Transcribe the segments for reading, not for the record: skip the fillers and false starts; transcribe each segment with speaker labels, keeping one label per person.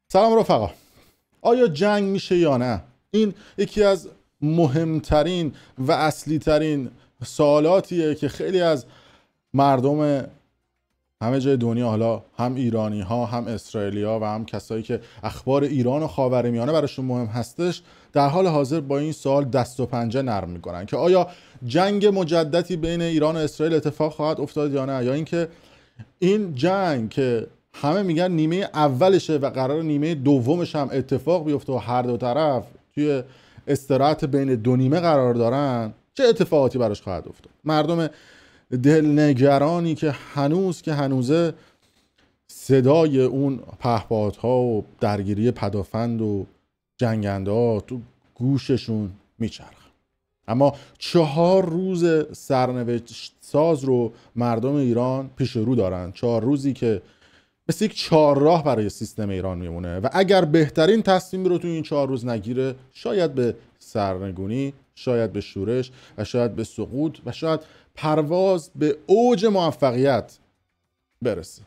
Speaker 1: سلام رفقا. آیا جنگ میشه یا نه؟ این یکی از مهمترین و اصلی ترین سوالاتیه که خیلی از مردم همه جای دنیا، حالا هم ایرانی ها هم اسرائیلی ها و هم کسایی که اخبار ایران و خاورمیانه براشون مهم هستش، در حال حاضر با این سوال دست و پنجه نرم میکنن که آیا جنگ مجددی بین ایران و اسرائیل اتفاق خواهد افتاد یا نه، یا اینکه این جنگ که همه میگن نیمه اولشه و قرار نیمه دومش هم اتفاق بیفته و هر دو طرف توی استراحت بین دو نیمه قرار دارن، چه اتفاقاتی براش خواهد افتاد؟ مردم دلنگرانی که هنوزه صدای اون پهپادها و درگیری پدافند و جنگنده ها تو گوششون میچرخه. اما 4 روز سرنوشت ساز رو مردم ایران پیش رو دارن. 4 روزی که مثل یک چهارراه برای سیستم ایران میمونه و اگر بهترین تصمیم رو تو این 4 روز نگیره، شاید به سرنگونی، شاید به شورش و شاید به سقوط و شاید پرواز به اوج موفقیت برسه.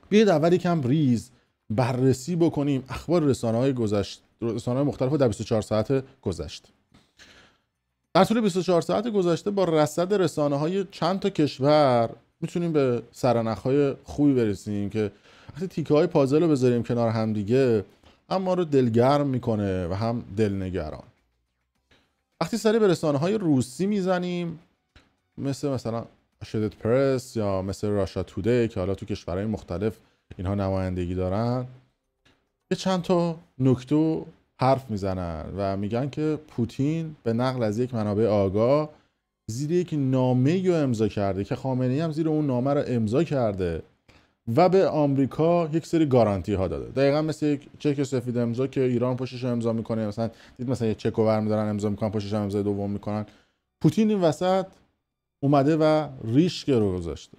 Speaker 1: بیاید اول یکم ریز بررسی بکنیم اخبار رسانه‌های مختلف در 24 ساعت گذشته. در طول 24 ساعت گذشته با رصد رسانه‌های چند تا کشور میتونیم به سرنخ‌های خوبی برسیم که وقتی تیکه‌های پازل رو بذاریم کنار هم دیگه، هم ما رو دلگرم میکنه و هم دلنگران. وقتی سری به رسانه‌های روسی میزنیم، مثلا اشدت پرس یا مثل راشا تودی که حالا تو کشورهای مختلف اینها نمایندگی دارن، یه چند تا نکته حرف میزنن و میگن که پوتین به نقل از یک منابع آگاه زیر یک نامه‌ای رو امضا کرده که خامنه‌ای هم زیر اون نامه رو امضا کرده و به آمریکا یک سری گارانتی ها داده. دقیقاً مثل یک چک سفید امضا که ایران پشتش رو امضا میکنه. مثلا یه چک رو برمی‌دارن امضا میکنن، پشتش هم امضای دوم میکنن. پوتین این وسط اومده و ریش رو گذاشته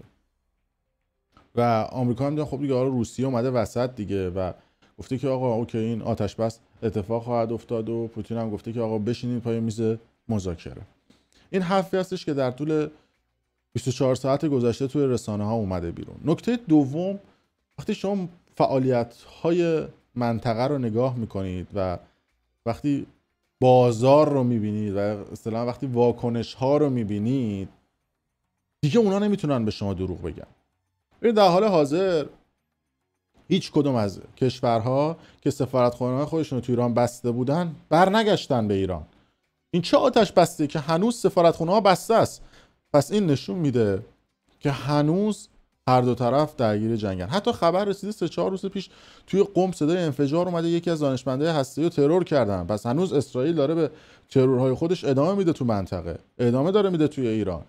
Speaker 1: و آمریکا هم دیگه خب دیگه روسیه اومده وسط دیگه و گفته که آقا اوکی این آتش بس اتفاق خواهد افتاد و پوتین هم گفته که آقا بشینید پای میز مذاکره. این حرفی هستش که در طول 24 ساعت گذشته توی رسانه ها اومده بیرون. نکته دوم، وقتی شما فعالیت های منطقه رو نگاه میکنید و وقتی بازار رو میبینید و اصطلاحاً وقتی واکنش ها رو میبینید، دیگه اونا نمیتونن به شما دروغ بگن. در حال حاضر هیچ کدوم از کشورها که سفارتخانه‌های خودشون رو تو ایران بسته بودن برنگشتن به ایران. این چه آتش بسته که هنوز سفارتخانه‌ها بسته است. پس این نشون میده که هنوز هر دو طرف درگیر جنگن. حتی خبر رسیده 3-4 روز پیش توی قم صدای انفجار اومده، یکی از دانشمندای هسته‌ای رو ترور کردن. پس هنوز اسرائیل داره به ترورهای خودش ادامه میده تو منطقه، ادامه داره میده توی ایران.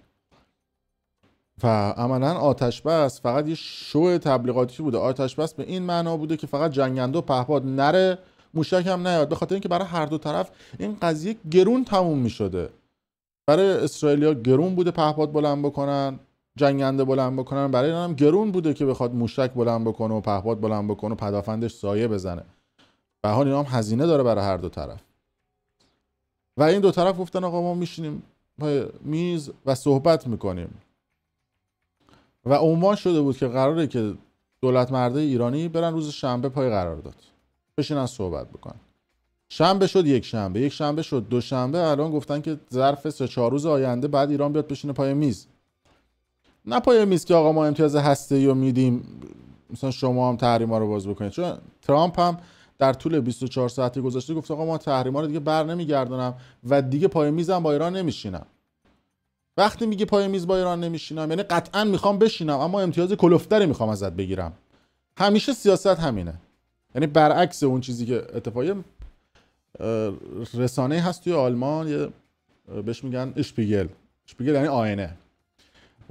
Speaker 1: و عملاً آتش بس فقط یه شو تبلیغاتی بوده. آتش بس به این معنا بوده که فقط جنگنده و پهپاد نره، موشک هم نیاد، به خاطر اینکه برای هر دو طرف این قضیه گرون تموم میشده. برای اسرائیلیا گرون بوده پهپاد بلند بکنن، جنگنده بلند بکنن، برای ایران هم گرون بوده که بخواد موشک بلند بکنه و پهپاد بلند بکنه و پدافندش سایه بزنه. به حال اینا هم هزینه داره برای هر دو طرف. و این دو طرف گفتن آقا ما میشینیم پای میز و صحبت میکنیم. و عنوان شده بود که قراره که دولت مرده ایرانی برن روز شنبه پای قرارداد بشینن صحبت بکنن. شنبه شد یک شنبه شد دوشنبه، الان گفتن که ظرف 3-4 روز آینده بعد ایران بیاد بشینه پای میز. نه پای میز که آقا ما امتیاز هسته‌ای رو میدیم مثلا شما هم تحریما رو باز بکنید، چون ترامپ هم در طول 24 ساعتی گذشته گفت آقا ما تحریما رو دیگه بر نمیگردونم و دیگه پای میزم با ایران نمیشینم. وقتی میگه پای میز با ایران نمیشینم یعنی قطعا میخوام بشینم اما امتیاز کلفتری میخوام ازت بگیرم. همیشه سیاست همینه. یعنی برعکس اون چیزی که اتفاقی رسانه هست توی آلمان، یه بهش میگن اشپیگل یعنی آینه.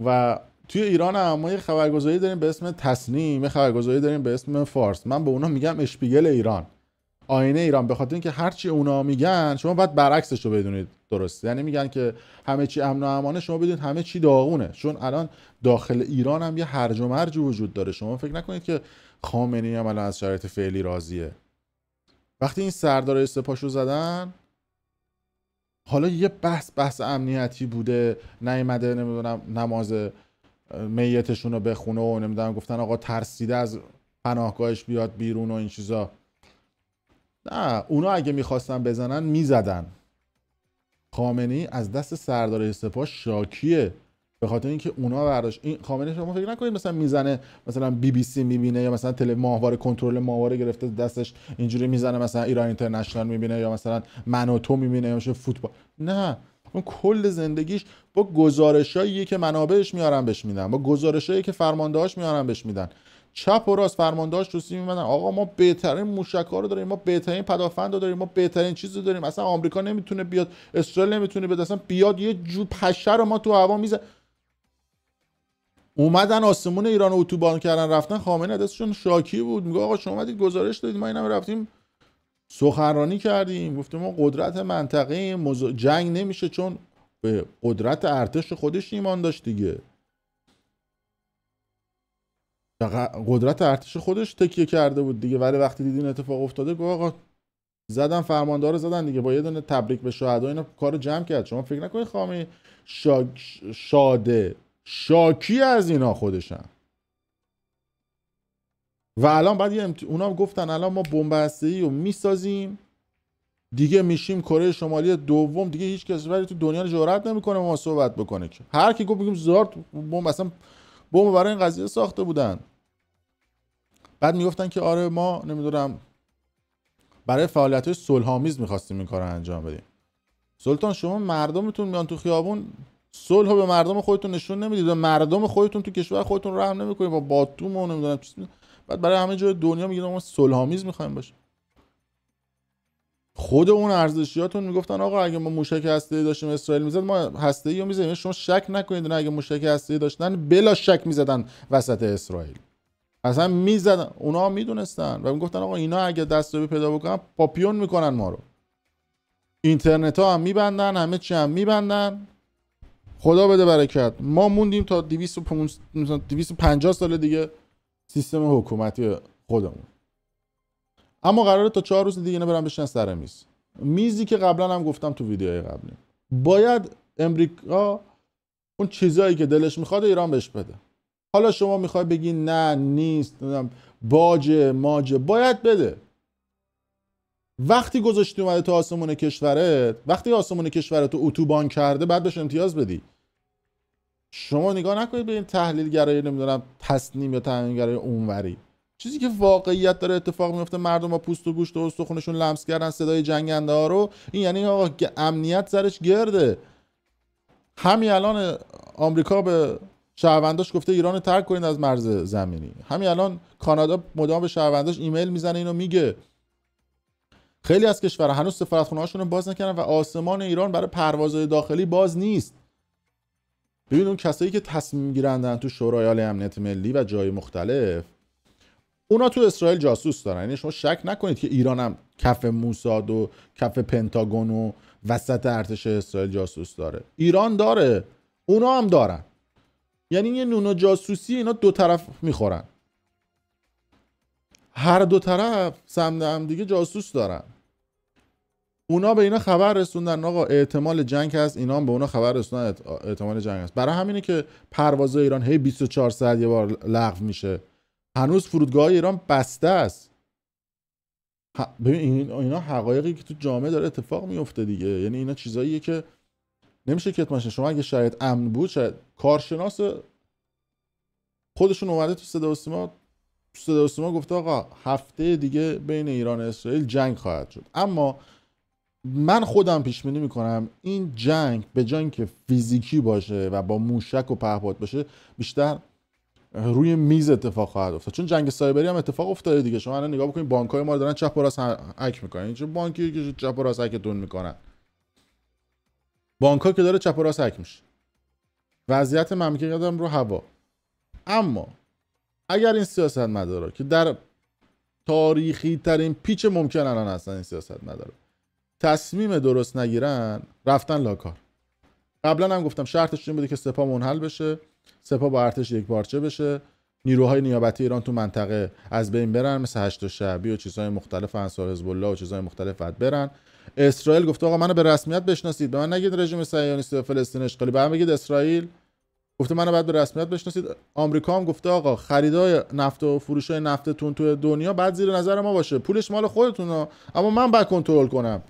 Speaker 1: و توی ایران هم ما یه خبرگزاری داریم به اسم تصنیم، یه خبرگزاری داریم به اسم فارس. من به اونا میگم اشپیگل ایران، آینه ایران، به خاطر اینکه هر چی اونا میگن شما باید برعکسش رو بدونید. درست، یعنی میگن که همه چی امن و امانه، شما بدونید همه چی داغونه. چون الان داخل ایران هم یه هرج و مرج وجود داره. شما فکر نکنید که خامنه‌ای هم الان از شرایط فعلی راضیه. وقتی این سردارای سپاهشو زدن، حالا یه بحث امنیتی بوده، نیومده نمیدونم نماز میتشون رو بخونه و نمیدونم گفتن آقا ترسیده از پناهگاهش بیاد بیرون و این چیزا. نه، اونا اگه میخواستن بزنن میزدن. خامنه‌ای از دست سردار سپاه شاکیه، به خاطر اینکه اونا برداشت. این خامنه‌ای شما فکر نکنید مثلا میزنه مثلا BBC میبینه یا مثلا ماهواره کنترل ماهواره گرفته دستش اینجوری میزنه مثلا ایران اینترنشنال میبینه یا مثلا من و تو میبینه یا فوتبال. نه، اون کل زندگیش با گزارشاییه که منابعش میارن بهش میدن، با گزارشایی که فرماندهاش میارن بهش میدن. چپ و راست فرماندهاش تو سی میمدن آقا ما بهترین موشک‌ها رو داریم، ما بهترین پدافند رو داریم، ما بهترین چیز رو داریم، اصلا آمریکا نمیتونه بیاد، اسرائیل نمیتونه بیاد، اصلا بیاد یه جو پشه رو ما تو هوا میزه. اومدن آسمون ایران رو اتوبان کردن رفتن، خامنه‌ای دستشون شاکی بود، میگه آقا شما اومدید گزارش دادید، ما اینم رفتیم سخنرانی کردیم، گفتیم ما قدرت منطقه جنگ نمیشه، چون به قدرت ارتش خودش ایمان داشت دیگه، قدرت ارتش خودش تکیه کرده بود دیگه. ولی وقتی دیدین اتفاق افتاده گفت آقا زدن فرماندار رو زدن دیگه، با یه دونه تبریک به شهدا اینا کارو جمع کرد. شما فکر نکنید خامنه‌ای شاده شاکی از اینا خودشن. و الان بعد اونا گفتن الان ما بمب هسته‌ای رو میسازیم دیگه، میشیم کره شمالی دوم، دیگه هیچ کشوری تو دنیا جرئت نمیکنه ما صحبت بکنه که. هر کی گفت بگیم زارت بمب، اصلا بمب برای این قضیه ساخته بودن. بعد میگفتن که آره ما نمیدونم برای فعالیت‌های صلح‌آمیز می‌خواستیم این کارو انجام بدیم. سلطان شما مردمتون میان تو خیابون، صلح به مردم خودتون نشون نمیدید، مردم خودتون تو کشور خودتون رحم نمی‌کنید با باتوم و نمیدونم چی، بعد برای همه جای دنیا میگید ما صلح‌آمیز می‌خوایم باشه. خود اون ارزشیاتون میگفتن آقا اگه ما موشک هسته‌ای داشتیم اسرائیل میزد ما هسته‌ای رو میزدیم. شما شک نکنید نه، اگه موشک هسته‌ای داشتن بلا شک میزدن وسط اسرائیل، اصلا میزدن. اونا میدونستن و میگفتن آقا اینا اگه دستیابی پیدا بکنن پاپیون میکنن ما رو. اینترنت ها هم میبندن، همه چی هم میبندن. خدا بده برکت ما موندیم تا 250 سال دیگه سیستم حکومتی خودمون. اما قراره تا 4 روز دیگه اینا برن بشن سر میزی که قبلا هم گفتم تو ویدیوهای قبلی. باید امریکا اون چیزایی که دلش میخواد ایران بهش بده. حالا شما میخوای بگی نه نیست، باجه ماجه، باید بده. وقتی گذاشتی اومده تو آسمون کشورت، وقتی آسمون کشورت رو اتوبان کرده بعد بهش امتیاز بدی. شما نگاه نکنید به این تحلیلگرای نمیدونم تصنیم یا تحلیلگرای اونوری. چیزی که واقعیت داره اتفاق میفته، مردم با پوست و گوشت و استخونشون لمس کردن صدای جنگنده ها رو، این یعنی آقا امنیت سرش گرده. همین الان آمریکا به شهرونداش گفته ایران رو ترک کنید از مرز زمینی. همین الان کانادا مدام به شهرونداش ایمیل میزنه اینو میگه. خیلی از کشورها هنوز سفارتخونه‌هاشون رو باز نکردن و آسمان ایران برای پروازهای داخلی باز نیست. ببین اون کسایی که تصمیم گیرندن تو شورای عالی امنیت ملی و جای مختلف، اونا تو اسرائیل جاسوس دارن. یعنی شما شک نکنید که ایران هم کف موساد و کف پنتاگون و وسط ارتش اسرائیل جاسوس داره. ایران داره، اونا هم دارن. یعنی یه نون جاسوسی اینا دو طرف میخورن. هر دو طرف سمت هم دیگه جاسوس دارن. اونا به اینا خبر رسوندن آقا احتمال جنگ هست، اینا هم به اونا خبر رسوندن احتمال جنگ هست. برای همینه که پروازهای ایران هی 24 ساعت یه بار لغو میشه. هنوز فرودگاه ایران بسته است. ببین اینا حقایقی که تو جامعه داره اتفاق میفته دیگه. یعنی اینا چیزاییه که نمیشه کتمانش. شما اگه شاید امن بود، شاید کارشناس خودشون اومده تو صدا و سیما گفته آقا هفته دیگه بین ایران و اسرائیل جنگ خواهد شد. اما من خودم پیش بینی میکنم این جنگ به جای اینکه فیزیکی باشه و با موشک و پهپاد باشه، بیشتر روی میز اتفاق خواهد افتاد. چون جنگ سایبری هم اتفاق افتاده دیگه. شما الان نگاه بکنید بانک‌های ما رو دارن چپ و راست هک میکنن. چه بانکی که چپ و راست هکتون میکنن؟ بانک‌ها که داره چپ و راست هک میشه. وضعیت مملکت هم رو هوا. اما اگر این سیاستمدارا که در تاریخی ترین پیچ ممکن الان هستن، این سیاستمدارا تصمیم درست نگیرن، رفتن لاکار. قبلا هم گفتم شرطش این بوده که سپاه منحل بشه، سپاه با ارتش یک پارچه بشه، نیروهای نیابتی ایران تو منطقه از بین برن، مثل هشت شعبی و چیزهای مختلف، انصار حزب الله و چیزهای مختلف برن. اسرائیل گفته آقا منو به رسمیت بشناسید، به من نگید رژیم صهیونیستی فلسطین اشغالی، به من بگید اسرائیل. گفته منو بعد به رسمیت بشناسید. آمریکا هم گفته آقا خریدای نفت و فروشای نفتتون تو دنیا بعد زیر نظر ما باشه، پولش مال خودتونه، اما من باید کنترل کنم،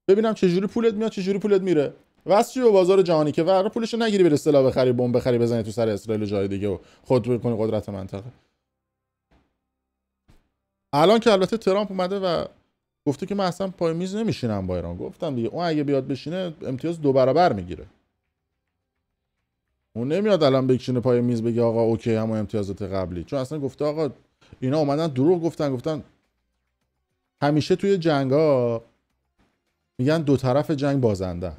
Speaker 1: ببینم چه جوری پولت میاد چه جوری پولت میره. واسه به بازار جهانی که ورا پولشو نگیری بری سلاح بخری، بمب بخری، بزنی تو سر اسرائیل و جای دیگه و خود بکنی قدرت منطقه. الان که البته ترامپ اومده و گفته که من اصلا پای میز نمیشینم با ایران. گفتم دیگه اون اگه بیاد بشینه امتیاز 2 برابر میگیره. اون نمیاد الان بشینه پای میز بگه آقا اوکی همون امتیازات قبلی، چون اصلا گفته آقا اینا اومدن دروغ گفتن همیشه توی جنگا میگن دو طرف جنگ بازنده،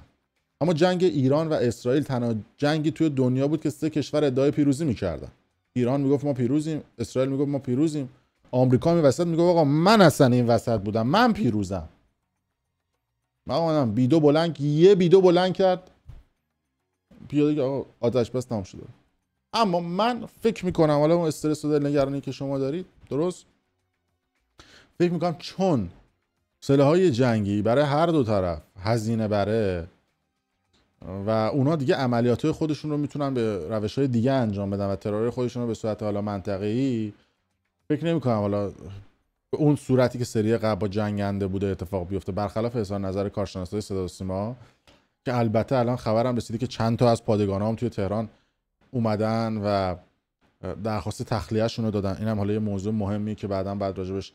Speaker 1: اما جنگ ایران و اسرائیل تنها جنگی توی دنیا بود که 3 کشور ادعای پیروزی میکردن. ایران میگفت ما پیروزیم، اسرائیل میگفت ما پیروزیم، آمریکا می وسط میگفت آقا من اصلا این وسط بودم، من پیروزم. من اومدم بیدو بلند، یه بیدو بلند کرد پیاده که آقا آتش بس تمام شده. اما من فکر میکنم حالا اون استرس و دلنگرانی که شما دارید درست، فکر میکنم چون سلاح‌های جنگی برای هر دو طرف هزینه بره و اونا دیگه عملیات‌های خودشون رو میتونن به روش‌های دیگه انجام بدن و ترور خودشون رو به صورت حالا منطقه‌ای، فکر نمی‌کنم حالا به اون صورتی که سری قبل با جنگنده بوده اتفاق بیفته، برخلاف اظهار نظر کارشناسای صدا و سیما که البته الان خبرم رسیده که چند تا از پادگان‌ها هم توی تهران اومدن و درخواست تخلیه‌شون رو دادن. اینم حالا یه موضوع مهمیه که بعداً بعد راجبش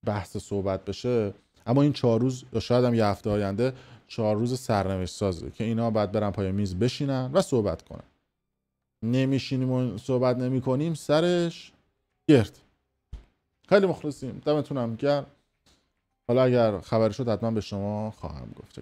Speaker 1: بحث صحبت بشه. اما این 4 روز یا شاید هم یه هفته آینده 4 روز سرنوشت سازه که اینا بعد برن پای میز بشینن و صحبت کنن. نمیشینیم و صحبت نمی‌کنیم سرش گرد. خیلی مخلصیم، دمتونم گرم. حالا اگر خبری شد حتما به شما خواهم گفت.